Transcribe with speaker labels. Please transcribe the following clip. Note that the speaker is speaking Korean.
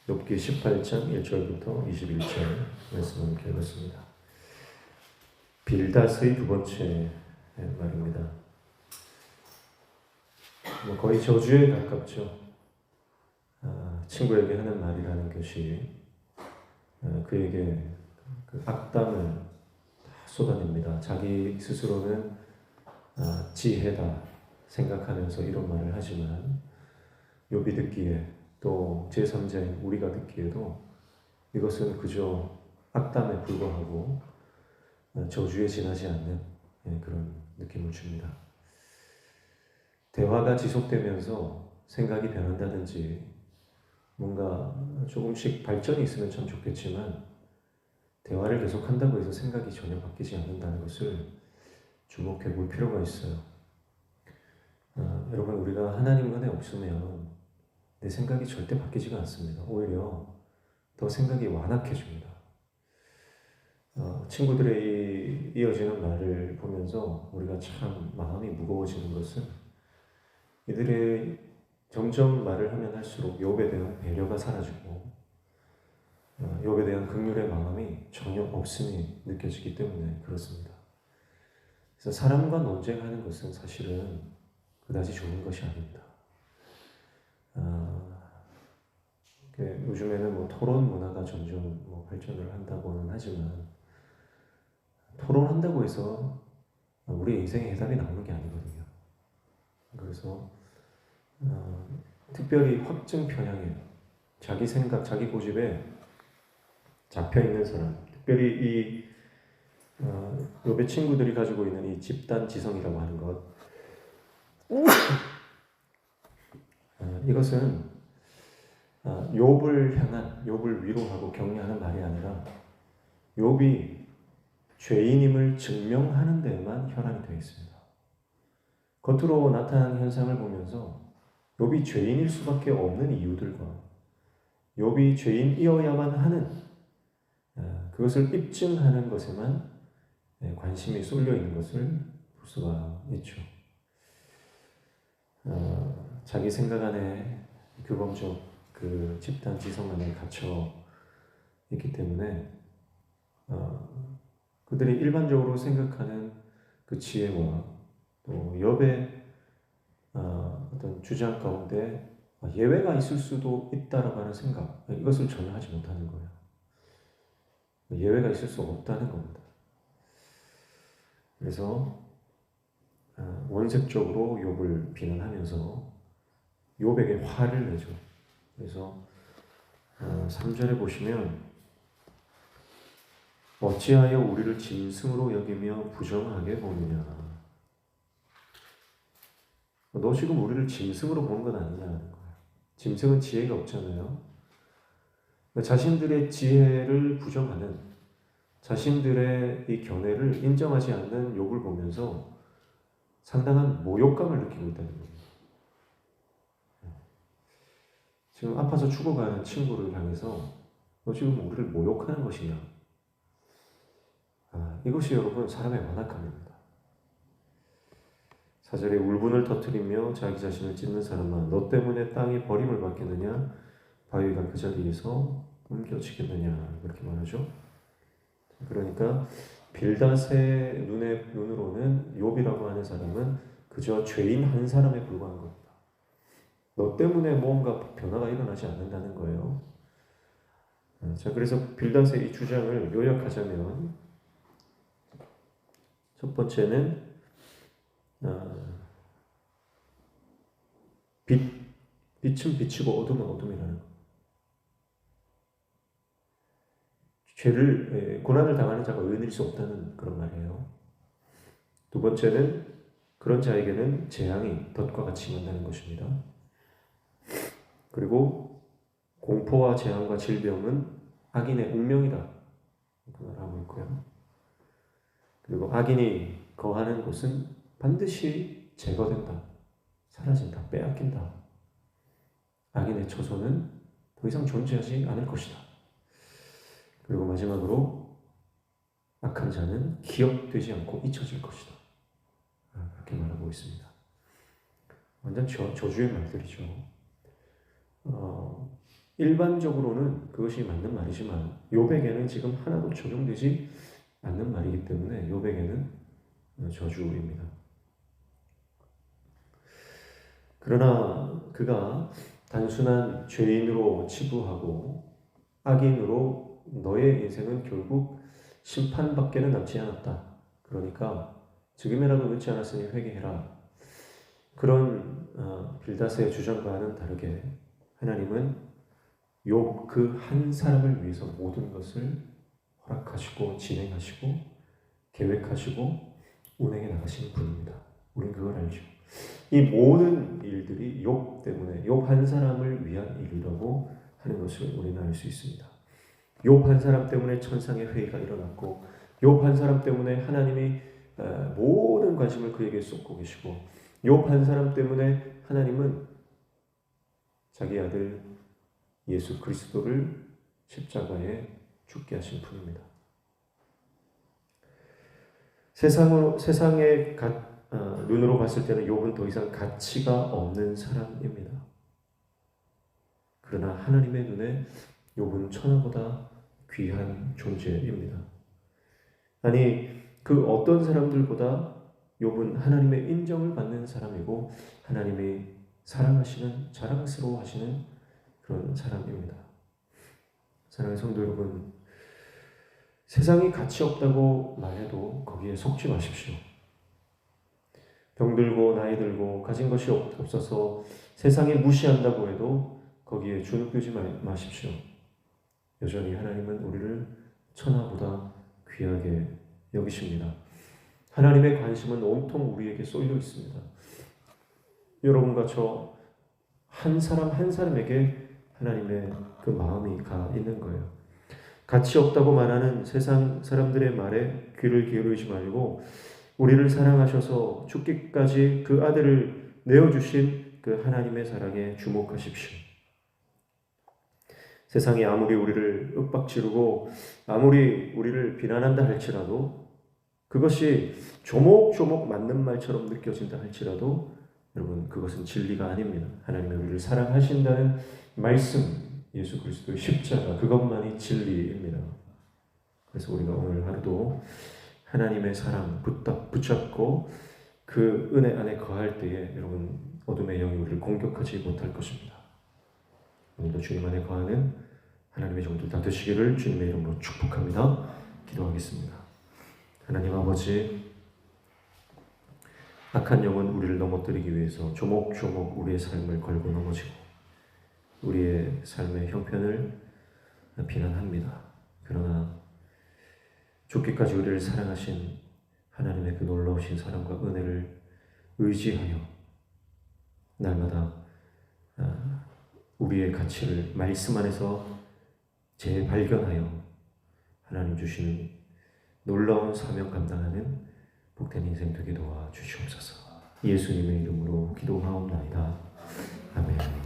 Speaker 1: 욥기 18장 1절부터 21절 말씀을 읽었습니다. 빌닷의 두 번째 말입니다. 거의 저주에 가깝죠. 친구에게 하는 말이라는 것이 그에게 그 악담을 쏟아냅니다. 자기 스스로는 지혜다 생각하면서 이런 말을 하지만 욥이 듣기에 또 제3자인 우리가 듣기에도 이것은 그저 악담에 불과하고 저주에 지나지 않는 그런 느낌을 줍니다. 대화가 지속되면서 생각이 변한다든지 뭔가 조금씩 발전이 있으면 참 좋겠지만 대화를 계속한다고 해서 생각이 전혀 바뀌지 않는다는 것을 주목해 볼 필요가 있어요. 여러분, 우리가 하나님 은혜 없으면 내 생각이 절대 바뀌지가 않습니다. 오히려 더 생각이 완악해집니다. 친구들의 이어지는 말을 보면서 우리가 참 마음이 무거워지는 것은 이들의 점점 말을 하면 할수록 욥에 대한 배려가 사라지고 욥에 대한 긍휼의 마음이 전혀 없음이 느껴지기 때문에 그렇습니다. 그래서 사람과 논쟁하는 것은 사실은 그다지 좋은 것이 아닙니다. 요즘에는 토론 문화가 점점 발전을 한다고는 하지만 토론한다고 해서 우리 인생의 해답이 나오는 게 아니거든요. 그래서 특별히 확증 편향에 자기 생각, 자기 고집에 잡혀 있는 사람, 특별히 이 욥의 친구들이 가지고 있는 이 집단 지성이라고 하는 것, 이것은 욥을 향한, 욥을 위로하고 격려하는 말이 아니라 욥이 죄인임을 증명하는 데만 혈안이 되어 있습니다. 겉으로 나타난 현상을 보면서 욥이 죄인일 수밖에 없는 이유들과 욥이 죄인이어야만 하는 그것을 입증하는 것에만 관심이 쏠려 있는 것을 볼 수가 있죠. 자기 생각 안에 규범적 그 집단 지성 안에 갇혀 있기 때문에 그들이 일반적으로 생각하는 그 지혜와 또 욥의 어떤 주장 가운데 예외가 있을 수도 있다라고 하는 생각, 이것을 전혀 하지 못하는 거예요. 예외가 있을 수 없다는 겁니다. 그래서 원색적으로 욥을 비난하면서 욥에게 화를 내죠. 그래서 3절에 보시면 어찌하여 우리를 짐승으로 여기며 부정하게 보느냐. 너 지금 우리를 짐승으로 보는 건 아니냐는 거예요. 짐승은 지혜가 없잖아요. 자신들의 지혜를 부정하는, 자신들의 이 견해를 인정하지 않는 욥을 보면서 상당한 모욕감을 느끼고 있다는 거예요. 지금 아파서 죽어가는 친구를 향해서 너 지금 우리를 모욕하는 것이냐. 이것이 여러분 사람의 완악함입니다. 4절에 울분을 터뜨리며 자기 자신을 찢는 사람아 너 때문에 땅이 버림을 받겠느냐 바위가 그 자리에서 옮겨지겠느냐 그렇게 말하죠. 그러니까 빌닷의 눈으로는 욥이라고 하는 사람은 그저 죄인 한 사람에 불과한 겁니다. 너 때문에 뭔가 변화가 일어나지 않는다는 거예요. 자, 그래서 빌닷의 이 주장을 요약하자면 첫 번째는 빛은 빛이고 어둠은 어둠이라는 것. 고난을 당하는 자가 의인일 수 없다는 그런 말이에요. 두 번째는 그런 자에게는 재앙이 덫과 같이 임한다는 것입니다. 그리고 공포와 재앙과 질병은 악인의 운명이다. 그 말을 하고 있고요. 그리고 악인이 거하는 곳은 반드시 제거된다. 사라진다. 빼앗긴다. 악인의 처소는 더 이상 존재하지 않을 것이다. 그리고 마지막으로 악한 자는 기억되지 않고 잊혀질 것이다. 그렇게 말하고 있습니다. 완전 저주의 말들이죠. 일반적으로는 그것이 맞는 말이지만 욥에게는 지금 하나도 적용되지 않는 말이기 때문에 욥에게는 저주입니다. 그러나 그가 단순한 죄인으로 치부하고 악인으로 너의 인생은 결국 심판밖에는 남지 않았다. 그러니까 지금이라도 늦지 않았으니 회개해라. 그런 빌닷의 주장과는 다르게 하나님은 욥 그 한 사람을 위해서 모든 것을 허락하시고 진행하시고 계획하시고 운행해 나가시는 분입니다. 우리는 그걸 알죠. 이 모든 일들이 욥 때문에 욥 한 사람을 위한 일이라고 하는 것을 우리는 알 수 있습니다. 욥 한 사람 때문에 천상의 회의가 일어났고 욥 한 사람 때문에 하나님이 모든 관심을 그에게 쏟고 계시고 욥 한 사람 때문에 하나님은 자기 아들 예수 그리스도를 십자가에 죽게 하신 분입니다. 세상의 눈으로 봤을 때는 욥은 더 이상 가치가 없는 사람입니다. 그러나 하나님의 눈에 욥은 천하보다 귀한 존재입니다. 아니, 그 어떤 사람들보다 욥은 하나님의 인정을 받는 사람이고 하나님이 사랑하시는, 자랑스러워하시는 그런 사람입니다. 사랑하는 성도 여러분, 세상이 가치 없다고 말해도 거기에 속지 마십시오. 병들고 나이 들고 가진 것이 없어서 세상에 무시한다고 해도 거기에 주눅들지 마십시오. 여전히 하나님은 우리를 천하보다 귀하게 여기십니다. 하나님의 관심은 온통 우리에게 쏠려 있습니다. 여러분과 저 한 사람 한 사람에게 하나님의 그 마음이 가 있는 거예요. 가치 없다고 말하는 세상 사람들의 말에 귀를 기울이지 말고 우리를 사랑하셔서 죽기까지 그 아들을 내어주신 그 하나님의 사랑에 주목하십시오. 세상이 아무리 우리를 윽박지르고 아무리 우리를 비난한다 할지라도 그것이 조목조목 맞는 말처럼 느껴진다 할지라도 여러분 그것은 진리가 아닙니다. 하나님이 우리를 사랑하신다는 말씀, 예수 그리스도의 십자가 그것만이 진리입니다. 그래서 우리가 오늘 하루도 하나님의 사랑 붙잡고 그 은혜 안에 거할 때에 여러분 어둠의 영이 우리를 공격하지 못할 것입니다. 오늘도 주님 안에 거하는 하나님의 종들 다 되시기를 주님의 이름으로 축복합니다. 기도하겠습니다. 하나님 아버지, 악한 영은 우리를 넘어뜨리기 위해서 조목조목 우리의 삶을 걸고 넘어지고 우리의 삶의 형편을 비난합니다. 그러나 죽기까지 우리를 사랑하신 하나님의 그 놀라우신 사랑과 은혜를 의지하여 날마다 우리의 가치를 말씀 안에서 재발견하여 하나님 주시는 놀라운 사명 감당하는 복된 인생 되게 도와주시옵소서. 예수님의 이름으로 기도하옵나이다. 아멘.